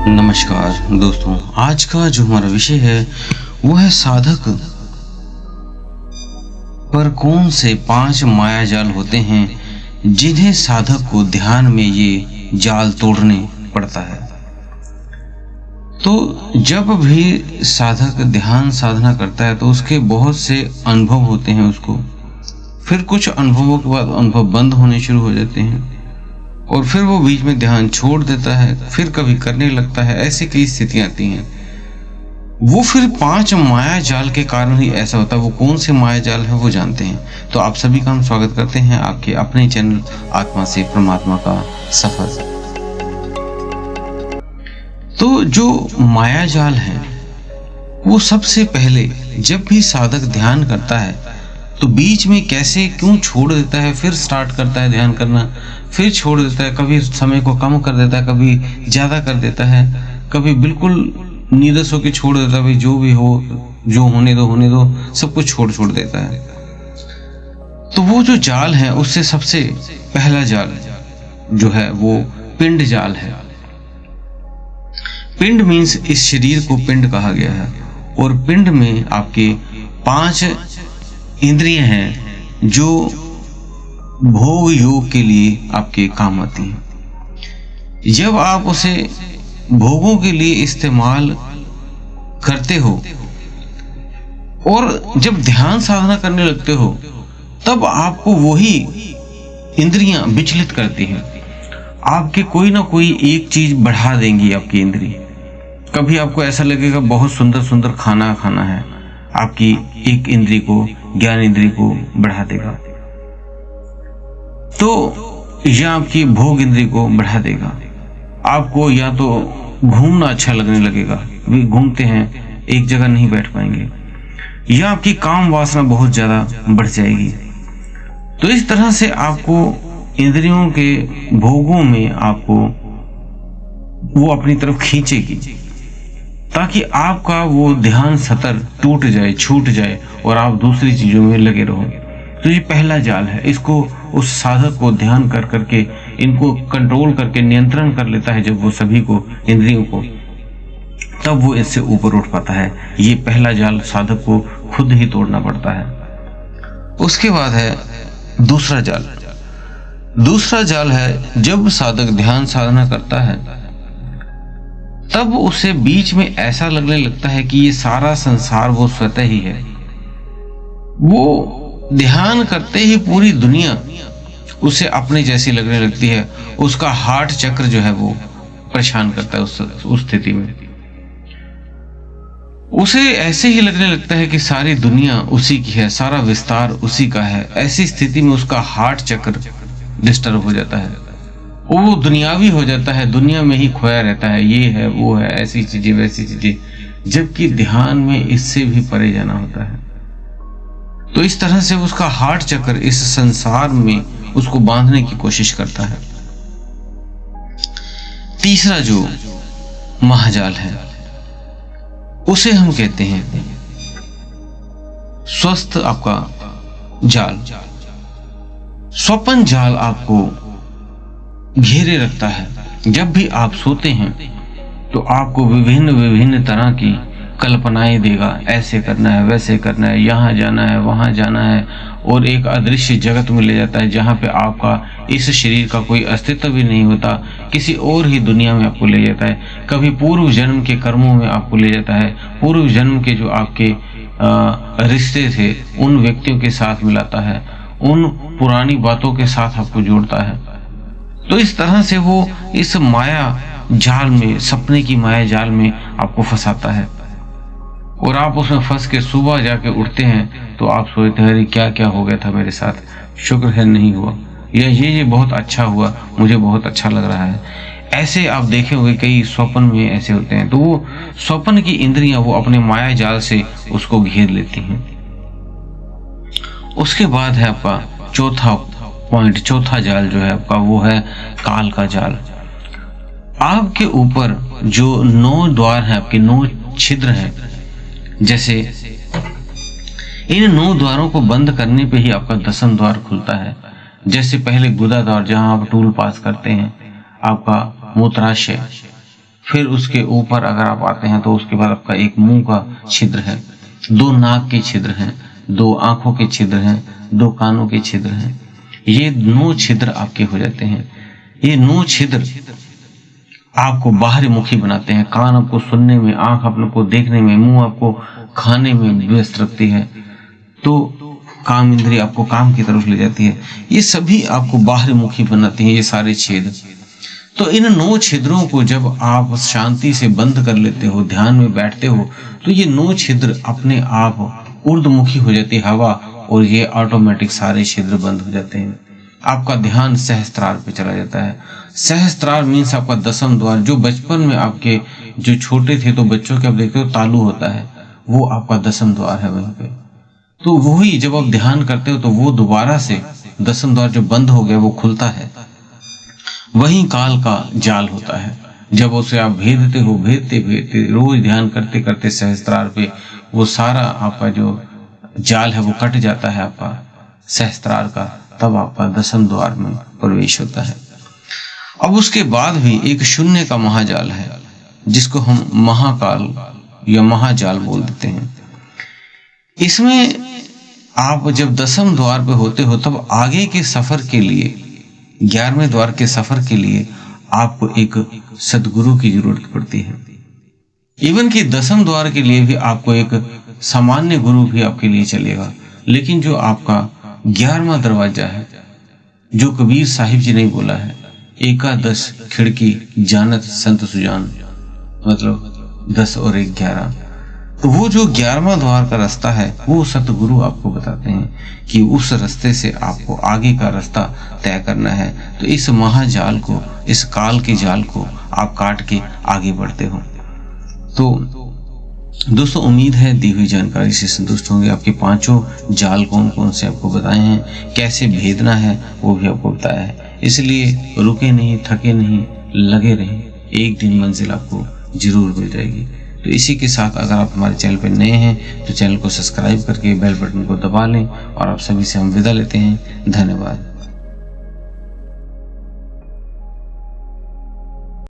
नमस्कार दोस्तों, आज का जो हमारा विषय है वो है साधक पर कौन से 5 माया जाल होते हैं जिन्हें साधक को ध्यान में ये जाल तोड़ने पड़ता है। तो जब भी साधक ध्यान साधना करता है तो उसके बहुत से अनुभव होते हैं उसको, फिर कुछ अनुभवों के बाद अनुभव बंद होने शुरू हो जाते हैं और फिर वो बीच में ध्यान छोड़ देता है, फिर कभी करने लगता है। ऐसी कई स्थितियां आती हैं। वो फिर 5 माया जाल के कारण ही ऐसा होता है। वो कौन से माया जाल है वो जानते हैं। तो आप सभी का हम स्वागत करते हैं आपके अपने चैनल आत्मा से परमात्मा का सफर। तो जो माया जाल है वो सबसे पहले जब भी साधक ध्यान करता है तो बीच में कैसे क्यों छोड़ देता है, फिर स्टार्ट करता है ध्यान करना, फिर छोड़ देता है, कभी समय को कम कर देता है, कभी ज्यादा कर देता है, कभी बिल्कुल नीरस होकर छोड़ देता है, भाई जो भी हो, जो होने दो सब कुछ छोड़ देता है। तो वो जो जाल है उससे सबसे पहला जाल जो है वो पिंड जाल है। पिंड मीन्स इस शरीर को पिंड कहा गया है और पिंड में आपके 5 इंद्रियां हैं जो भोग योग के लिए आपके काम आती हैं। जब आप उसे भोगों के लिए इस्तेमाल करते हो और जब ध्यान साधना करने लगते हो तब आपको वही इंद्रियां विचलित करती हैं। आपके कोई ना कोई एक चीज बढ़ा देंगी आपकी इंद्रिय। कभी आपको ऐसा लगेगा बहुत सुंदर सुंदर खाना खाना है, आपकी एक इंद्रिय को, ज्ञान इंद्रिय को बढ़ा देगा। तो यह आपकी भोग इंद्रिय को बढ़ा देगा। आपको या तो घूमना अच्छा लगने लगेगा, भी घूमते हैं एक जगह नहीं बैठ पाएंगे, या आपकी काम वासना बहुत ज्यादा बढ़ जाएगी। तो इस तरह से आपको इंद्रियों के भोगों में आपको वो अपनी तरफ खींचेगी ताकि आपका वो ध्यान सतर टूट जाए, छूट जाए और आप दूसरी चीजों में लगे रहो। तो ये पहला जाल है। इसको उस साधक को ध्यान कर करके इनको कंट्रोल करके नियंत्रण कर लेता है जब वो सभी को, इंद्रियों को, तब वो इससे ऊपर उठ पाता है। ये पहला जाल साधक को खुद ही तोड़ना पड़ता है। उसके बाद है दूसरा जाल। दूसरा जाल है जब साधक ध्यान साधना करता है तब उसे बीच में ऐसा लगने लगता है कि ये सारा संसार वो स्वतः ही है। वो ध्यान करते ही पूरी दुनिया उसे अपने जैसी लगने लगती है। उसका हार्ट चक्र जो है वो परेशान करता है उस स्थिति में। उसे ऐसे ही लगने लगता है कि सारी दुनिया उसी की है, सारा विस्तार उसी का है। ऐसी स्थिति में उसका हार्ट चक्र डिस्टर्ब हो जाता है। वो दुनियावी हो जाता है, दुनिया में ही खोया रहता है, ये है वो है, ऐसी चीजें वैसी चीजें, जबकि ध्यान में इससे भी परे जाना होता है। तो इस तरह से उसका हार्ट चक्र इस संसार में उसको बांधने की कोशिश करता है। तीसरा जो महाजाल है उसे हम कहते हैं स्वस्थ आपका जाल। स्वप्न जाल आपको घेरे रखता है। जब भी आप सोते हैं तो आपको विभिन्न तरह की कल्पनाएं देगा। ऐसे करना है, वैसे करना है, यहाँ जाना है, वहां जाना है, और एक अदृश्य जगत में ले जाता है जहाँ पे आपका इस शरीर का कोई अस्तित्व भी नहीं होता। किसी और ही दुनिया में आपको ले जाता है। कभी पूर्व जन्म के कर्मों में आपको ले जाता है। पूर्व जन्म के जो आपके रिश्ते थे उन व्यक्तियों के साथ मिलाता है, उन पुरानी बातों के साथ आपको जोड़ता है। तो इस तरह से वो इस माया जाल में, सपने की माया जाल में आपको फंसाता है और आप उसमें फंस के सुबह जाके उठते हैं तो आप सोचते हैं क्या क्या हो गया था मेरे साथ, शुक्र है नहीं हुआ, या ये बहुत अच्छा हुआ, मुझे बहुत अच्छा लग रहा है। ऐसे आप देखे होंगे कई स्वप्न में ऐसे होते हैं। तो वो स्वप्न की इंद्रियां वो अपने माया जाल से उसको घेर लेती हैं। उसके बाद है आपका चौथा पॉइंट, चौथा जाल जो है आपका वो है काल का जाल। आपके ऊपर जो 9 द्वार है, आपके 9 छिद्र हैं, जैसे इन 9 द्वारों को बंद करने पे ही आपका 10वां द्वार खुलता है। जैसे पहले गुदा द्वार जहां आप टूल पास करते हैं, आपका मूत्राशय, फिर उसके ऊपर अगर आप आते हैं तो उसके बाद आपका एक मुंह का छिद्र है, 2 नाक के छिद्र हैं, 2 आंखों के छिद्र हैं, 2 कानों के छिद्र हैं। ये 9 छिद्र आपके हो जाते हैं। ये 9 छिद्र आपको बाहरी मुखी बनाते हैं। कान आपको सुनने में, आंख अपने को देखने में, मुंह आपको खाने में व्यस्त रखती है, तो काम इंद्रिय आपको काम की तरफ ले जाती है। ये सभी आपको बाहरी मुखी बनाती हैं, ये सारे छेद। तो इन 9 छिद्रों को जब आप शांति से बंद कर लेते हो, ध्यान में बैठते हो, तो ये 9 छिद्र अपने आप ऊर्ध्वमुखी हो जाती है हवा, और ये ऑटोमेटिक सारे छिद्र बंद हो जाते हैं। आपका ध्यान सहस्त्रार पे चला जाता है। सहस्त्रार मीन्स आपका 10वां द्वार, जो बचपन में आपके जो छोटे थे तो बच्चों के आप देखते हो तालू होता है, वो आपका 10वां द्वार है वहीं पे। तो वही जब आप ध्यान करते हो तो वो दोबारा से 10वां द्वार जो बंद हो गया वो खुलता है। वही काल का जाल होता है। जब उसे आप भेदते हो, भेदते भेदते रोज ध्यान करते करते सहस्त्रार पे वो सारा आपका जो जाल है वो कट जाता है आपका सहस्त्रार का, तब आपका 10वां द्वार में प्रवेश होता है। अब उसके बाद भी एक शून्य का महाजाल है, जिसको हम महाकाल या महाजाल बोल देते हैं। इसमें आप जब 10वां द्वार पे होते हो तब आगे के सफर के लिए, 11वें द्वार के सफर के लिए आपको एक सदगुरु की जरूरत पड़ती है। इवन कि 10वां द्वार के लिए भी आपको एक सामान्य गुरु भी आपके लिए चलेगा, लेकिन जो आपका 11वां दरवाजा है, जो कबीर साहिब जी ने बोला है, एकादश खिड़की जानत संत सुजान, मतलब 10 और 1 11। तो वो जो 11वां द्वार का रास्ता है वो सतगुरु आपको बताते हैं कि उस रास्ते से आपको आगे का रास्ता तय करना है। तो इस महाजाल को, इस काल के जाल को आप काट के आगे बढ़ते हो। तो दोस्तों, उम्मीद है दी हुई जानकारी से संतुष्ट होंगे। आपके 5 जाल कौन कौन से आपको बताए हैं, कैसे भेदना है वो भी आपको बताया है। इसलिए रुके नहीं, थके नहीं, लगे रहें, एक दिन मंजिल आपको जरूर मिल जाएगी। तो इसी के साथ अगर आप हमारे चैनल पर नए हैं तो चैनल को सब्सक्राइब करके बेल बटन को दबा लें, और आप सभी से हम विदा लेते हैं। धन्यवाद।